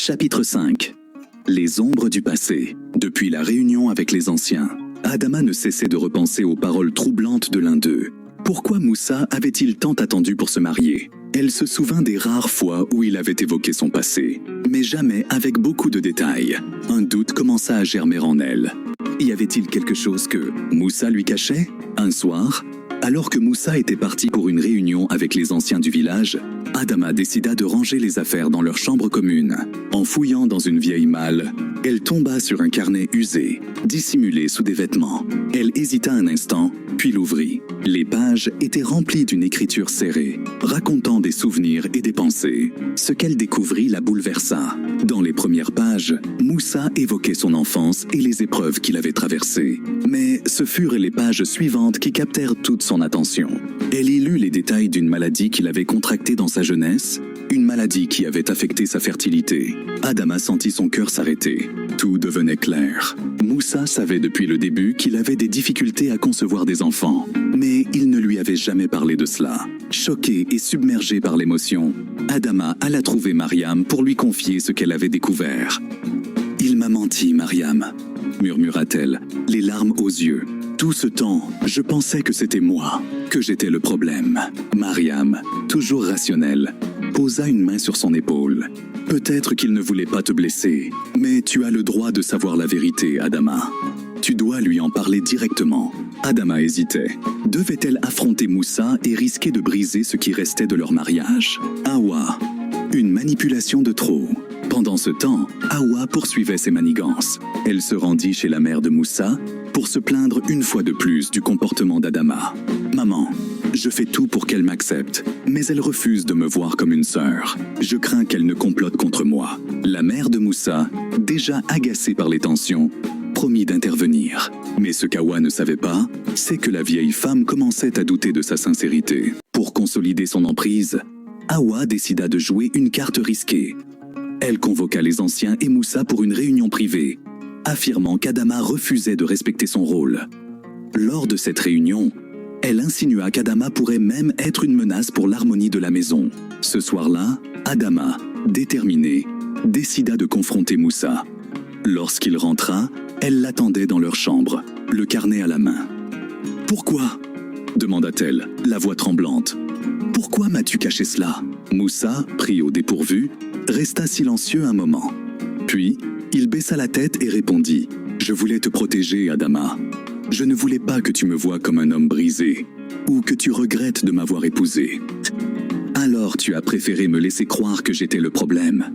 Chapitre 5. Les ombres du passé. Depuis la réunion avec les anciens, Adama ne cessait de repenser aux paroles troublantes de l'un d'eux. Pourquoi Moussa avait-il tant attendu pour se marier? Elle se souvint des rares fois où il avait évoqué son passé, mais jamais avec beaucoup de détails. Un doute commença à germer en elle. Y avait-il quelque chose que Moussa lui cachait? Un soir, alors que Moussa était parti pour une réunion avec les anciens du village, Adama décida de ranger les affaires dans leur chambre commune. En fouillant dans une vieille malle, elle tomba sur un carnet usé, dissimulé sous des vêtements. Elle hésita un instant, puis l'ouvrit. Les pages étaient remplies d'une écriture serrée, racontant des souvenirs et des pensées. Ce qu'elle découvrit la bouleversa. Dans les premières pages, Moussa évoquait son enfance et les épreuves qu'il avait traversées. Mais ce furent les pages suivantes qui captèrent toute son attention. Elle y lut les détails d'une maladie qu'il avait contractée dans sa jeunesse, une maladie qui avait affecté sa fertilité. Adama sentit son cœur s'arrêter. Tout devenait clair. Moussa savait depuis le début qu'il avait des difficultés à concevoir des enfants, mais il ne lui avait jamais parlé de cela. Choquée et submergée par l'émotion, Adama alla trouver Mariam pour lui confier ce qu'elle avait découvert. « Il m'a menti, Mariam », murmura-t-elle, les larmes aux yeux. « Tout ce temps, je pensais que c'était moi, que j'étais le problème. » Mariam, toujours rationnelle, posa une main sur son épaule. « Peut-être qu'il ne voulait pas te blesser, mais tu as le droit de savoir la vérité, Adama. Tu dois lui en parler directement. » Adama hésitait. Devait-elle affronter Moussa et risquer de briser ce qui restait de leur mariage? Hawa, une manipulation de trop. Pendant ce temps, Hawa poursuivait ses manigances. Elle se rendit chez la mère de Moussa pour se plaindre une fois de plus du comportement d'Adama. « Maman, je fais tout pour qu'elle m'accepte, mais elle refuse de me voir comme une sœur. Je crains qu'elle ne complote contre moi. » La mère de Moussa, déjà agacée par les tensions, promit d'intervenir. Mais ce qu'Hawa ne savait pas, c'est que la vieille femme commençait à douter de sa sincérité. Pour consolider son emprise, Hawa décida de jouer une carte risquée. Elle convoqua les anciens et Moussa pour une réunion privée, affirmant qu'Adama refusait de respecter son rôle. Lors de cette réunion, elle insinua qu'Adama pourrait même être une menace pour l'harmonie de la maison. Ce soir-là, Adama, déterminée, décida de confronter Moussa. Lorsqu'il rentra, elle l'attendait dans leur chambre, le carnet à la main. « Pourquoi ?» demanda-t-elle, la voix tremblante. « Pourquoi m'as-tu caché cela ?» Moussa, pris au dépourvu, resta silencieux un moment. Puis, il baissa la tête et répondit « Je voulais te protéger, Adama. Je ne voulais pas que tu me voies comme un homme brisé, ou que tu regrettes de m'avoir épousé. Alors tu as préféré me laisser croire que j'étais le problème. »